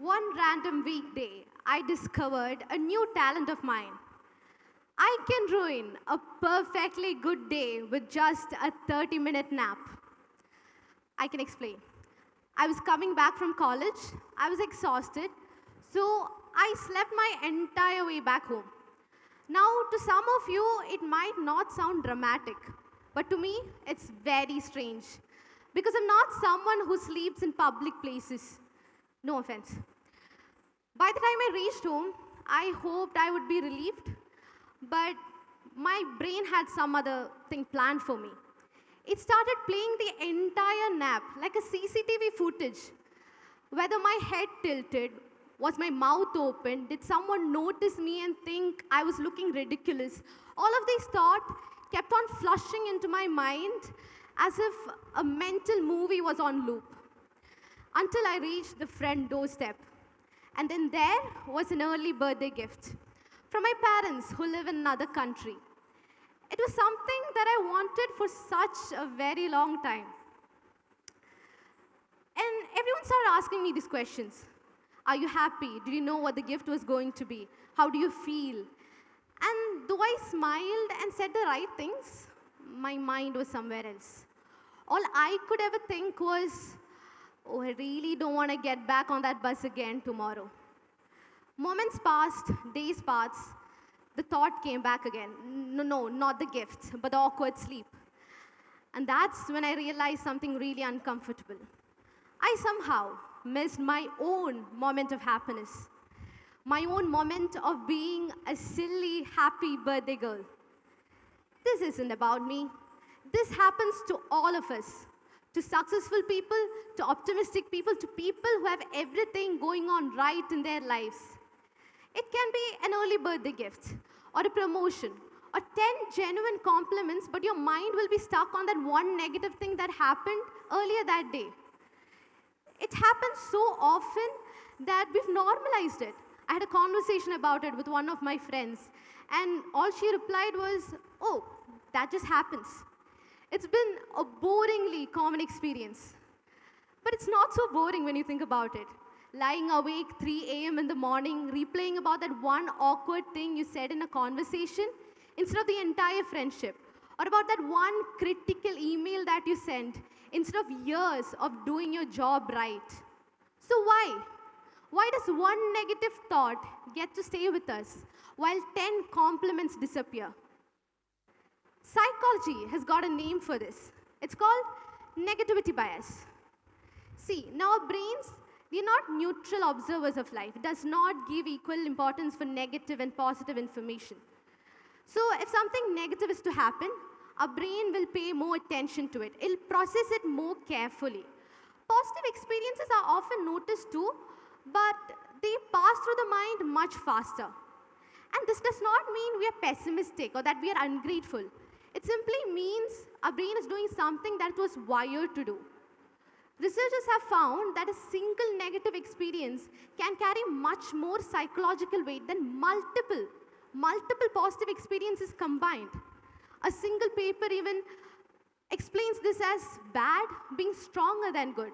One random weekday, I discovered a new talent of mine. I can ruin a perfectly good day with just a 30-minute nap. I can explain. I was coming back from college, I was exhausted, so I slept my entire way back home. Now, to some of you, it might not sound dramatic, but to me, it's very strange. Because I'm not someone who sleeps in public places. No offense. By the time I reached home, I hoped I would be relieved, but my brain had some other thing planned for me. It started playing the entire nap like a CCTV footage. Whether my head tilted, was my mouth open, did someone notice me and think I was looking ridiculous? All of these thoughts kept on flushing into my mind as if a mental movie was on loop until I reached the front doorstep. And then there was an early birthday gift from my parents who live in another country. It was something that I wanted for such a very long time. And everyone started asking me these questions. Are you happy? Did you know what the gift was going to be? How do you feel? And though I smiled and said the right things, my mind was somewhere else. All I could ever think was, oh, I really don't want to get back on that bus again tomorrow. Moments passed, days passed, the thought came back again. No, not the gift, but the awkward sleep. And that's when I realized something really uncomfortable. I somehow missed my own moment of happiness, my own moment of being a silly, happy birthday girl. This isn't about me. This happens to all of us, to successful people, to optimistic people, to people who have everything going on right in their lives. It can be an early birthday gift, or a promotion, or 10 genuine compliments, but your mind will be stuck on that one negative thing that happened earlier that day. It happens so often that we've normalized it. I had a conversation about it with one of my friends, and all she replied was, oh, that just happens. It's been a boringly common experience. But it's not so boring when you think about it. Lying awake 3 a.m. in the morning, replaying about that one awkward thing you said in a conversation instead of the entire friendship, or about that one critical email that you sent instead of years of doing your job right. So why? Why does one negative thought get to stay with us while 10 compliments disappear? Psychology has got a name for this. It's called negativity bias. See, now our brains, they're not neutral observers of life. It does not give equal importance for negative and positive information. So if something negative is to happen, our brain will pay more attention to it. It'll process it more carefully. Positive experiences are often noticed too, but they pass through the mind much faster. And this does not mean we are pessimistic or that we are ungrateful. It simply means our brain is doing something that it was wired to do. Researchers have found that a single negative experience can carry much more psychological weight than multiple positive experiences combined. A single paper even explains this as bad being stronger than good.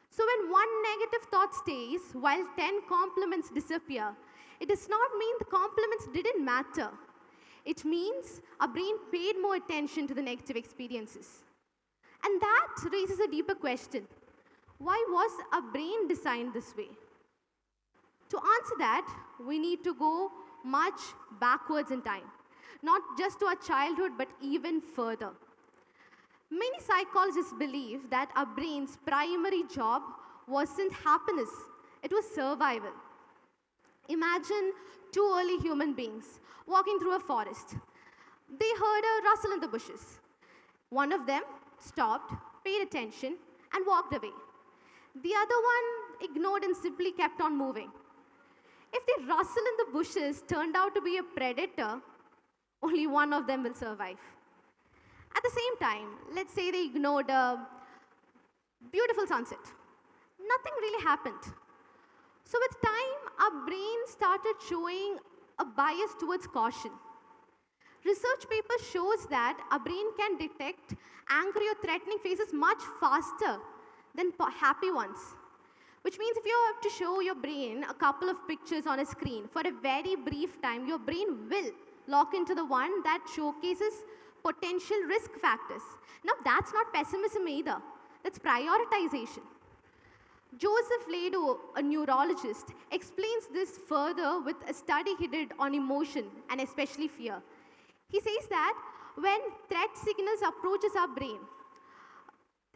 So when one negative thought stays while 10 compliments disappear, it does not mean the compliments didn't matter. It means our brain paid more attention to the negative experiences. And that raises a deeper question. Why was our brain designed this way? To answer that, we need to go much backwards in time. Not just to our childhood, but even further. Many psychologists believe that our brain's primary job wasn't happiness, it was survival. Imagine two early human beings walking through a forest. They heard a rustle in the bushes. One of them stopped, paid attention, and walked away. The other one ignored and simply kept on moving. If the rustle in the bushes turned out to be a predator, only one of them will survive. At the same time, let's say they ignored a beautiful sunset. Nothing really happened. So with time, our brain started showing a bias towards caution. Research paper shows that our brain can detect angry or threatening faces much faster than happy ones. Which means if you have to show your brain a couple of pictures on a screen for a very brief time, your brain will lock into the one that showcases potential risk factors. Now, that's not pessimism either. That's prioritization. Joseph Lado, a neurologist, explains this further with a study he did on emotion and especially fear. He says that when threat signals approaches our brain,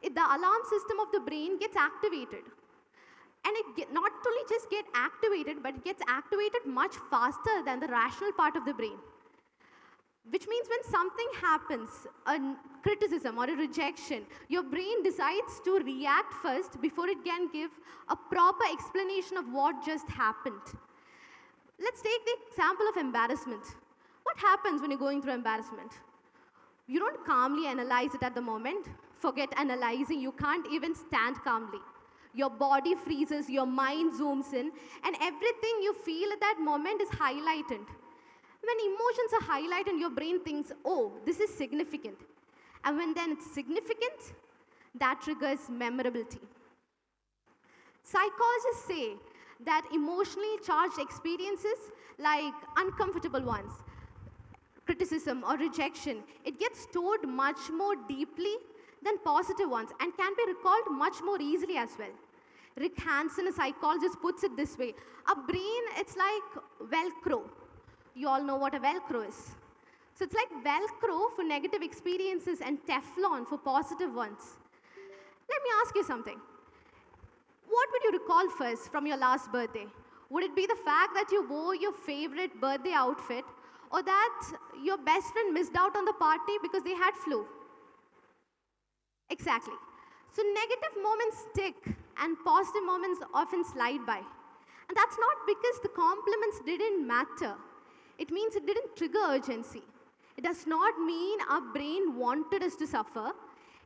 the alarm system of the brain gets activated. And it not only just get activated, but it gets activated much faster than the rational part of the brain. Which means when something happens, a criticism or a rejection, your brain decides to react first before it can give a proper explanation of what just happened. Let's take the example of embarrassment. What happens when you're going through embarrassment? You don't calmly analyze it at the moment. Forget analyzing, you can't even stand calmly. Your body freezes, your mind zooms in, and everything you feel at that moment is highlighted. When emotions are highlighted, your brain thinks, oh, this is significant. And when then it's significant, that triggers memorability. Psychologists say that emotionally charged experiences, like uncomfortable ones, criticism or rejection, it gets stored much more deeply than positive ones and can be recalled much more easily as well. Rick Hansen, a psychologist, puts it this way. A brain, it's like Velcro. You all know what a Velcro is. So it's like Velcro for negative experiences and Teflon for positive ones. Let me ask you something. What would you recall first from your last birthday? Would it be the fact that you wore your favorite birthday outfit, or that your best friend missed out on the party because they had flu? Exactly. So negative moments stick and positive moments often slide by. And that's not because the compliments didn't matter. It means it didn't trigger urgency. It does not mean our brain wanted us to suffer.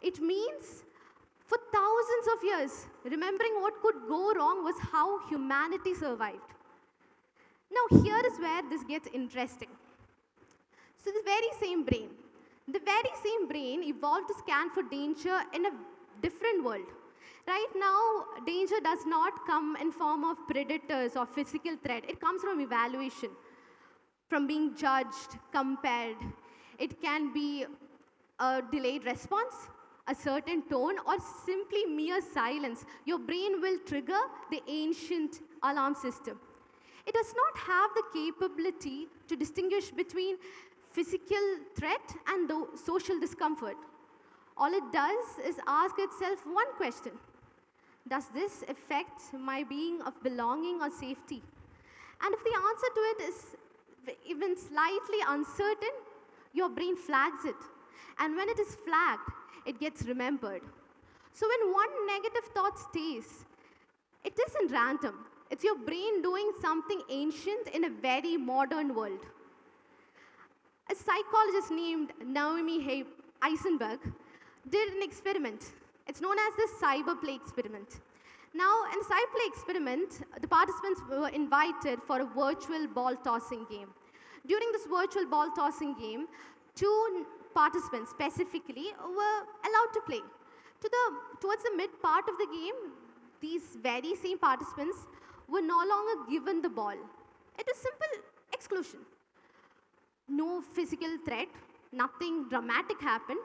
It means for thousands of years, remembering what could go wrong was how humanity survived. Now here is where this gets interesting. So the very same brain evolved to scan for danger in a different world. Right now, danger does not come in form of predators or physical threat. It comes from evaluation, from being judged, compared. It can be a delayed response, a certain tone, or simply mere silence. Your brain will trigger the ancient alarm system. It does not have the capability to distinguish between physical threat and the social discomfort. All it does is ask itself one question. Does this affect my being of belonging or safety? And if the answer to it is even slightly uncertain, your brain flags it. And when it is flagged, it gets remembered. So when one negative thought stays, it isn't random. It's your brain doing something ancient in a very modern world. A psychologist named Naomi Eisenberg did an experiment. It's known as the cyber play experiment. Now, in the cyber play experiment, the participants were invited for a virtual ball tossing game. During this virtual ball tossing game, two participants specifically were allowed to play. Towards the mid part of the game, these very same participants were no longer given the ball. It is simple exclusion. No physical threat, nothing dramatic happened,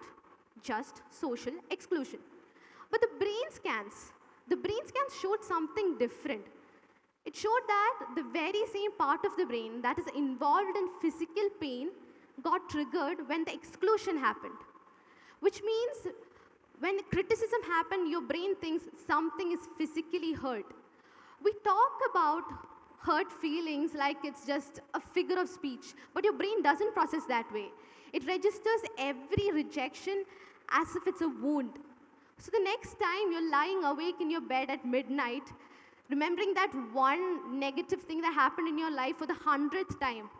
just social exclusion. But the brain scans showed something different. It showed that the very same part of the brain that is involved in physical pain got triggered when the exclusion happened. Which means when criticism happened, your brain thinks something is physically hurt. We talk about hurt feelings like it's just a figure of speech, but your brain doesn't process that way. It registers every rejection as if it's a wound. So the next time you're lying awake in your bed at midnight, remembering that one negative thing that happened in your life for the 100th time,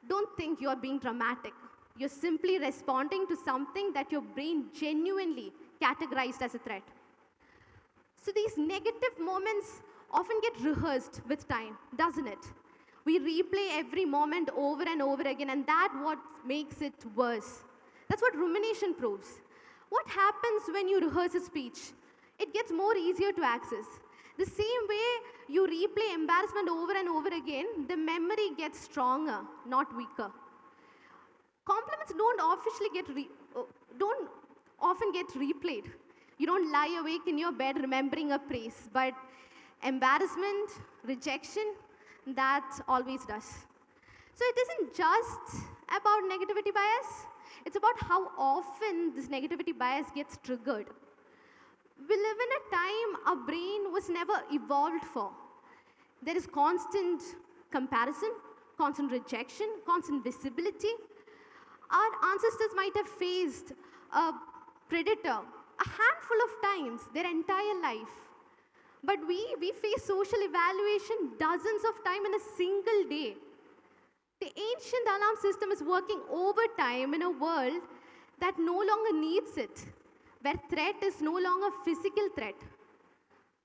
don't think you're being dramatic. You're simply responding to something that your brain genuinely categorized as a threat. So these negative moments often get rehearsed with time, doesn't it? We replay every moment over and over again, and that's what makes it worse. That's what rumination proves. What happens when you rehearse a speech? It gets more easier to access. The same way you replay embarrassment over and over again, the memory gets stronger, not weaker. Compliments don't often get replayed. You don't lie awake in your bed remembering a praise, but embarrassment, rejection, that always does. So it isn't just about negativity bias, it's about how often this negativity bias gets triggered. We live in a time our brain was never evolved for. There is constant comparison, constant rejection, constant visibility. Our ancestors might have faced a predator a handful of times their entire life. But we face social evaluation dozens of times in a single day. The ancient alarm system is working overtime in a world that no longer needs it, where threat is no longer physical threat.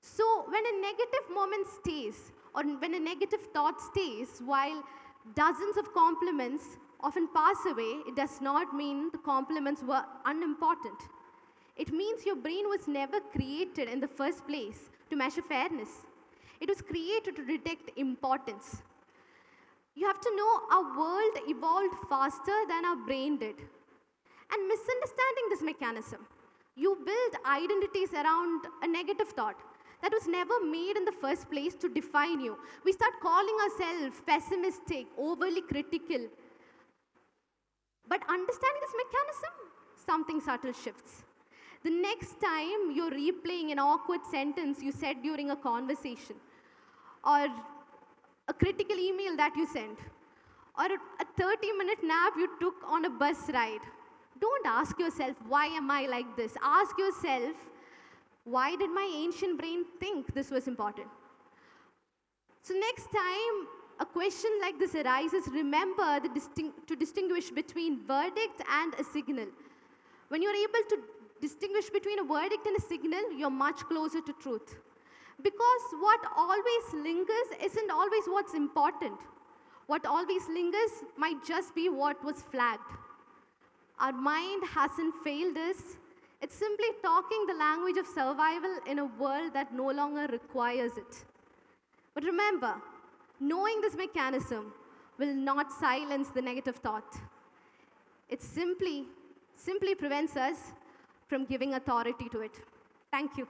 So when a negative moment stays, or when a negative thought stays, while dozens of compliments often pass away, it does not mean the compliments were unimportant. It means your brain was never created in the first place to measure fairness. It was created to detect importance. You have to know our world evolved faster than our brain did. And misunderstanding this mechanism, you build identities around a negative thought that was never made in the first place to define you. We start calling ourselves pessimistic, overly critical. But understanding this mechanism, something subtle shifts. The next time you're replaying an awkward sentence you said during a conversation, or a critical email that you sent, or a 30-minute nap you took on a bus ride, don't ask yourself, why am I like this? Ask yourself, why did my ancient brain think this was important? So next time a question like this arises, remember to distinguish between verdict and a signal. When you're able to distinguish between a verdict and a signal, you're much closer to truth. Because what always lingers isn't always what's important. What always lingers might just be what was flagged. Our mind hasn't failed us. It's simply talking the language of survival in a world that no longer requires it. But remember, knowing this mechanism will not silence the negative thought. It simply prevents us from giving authority to it. Thank you.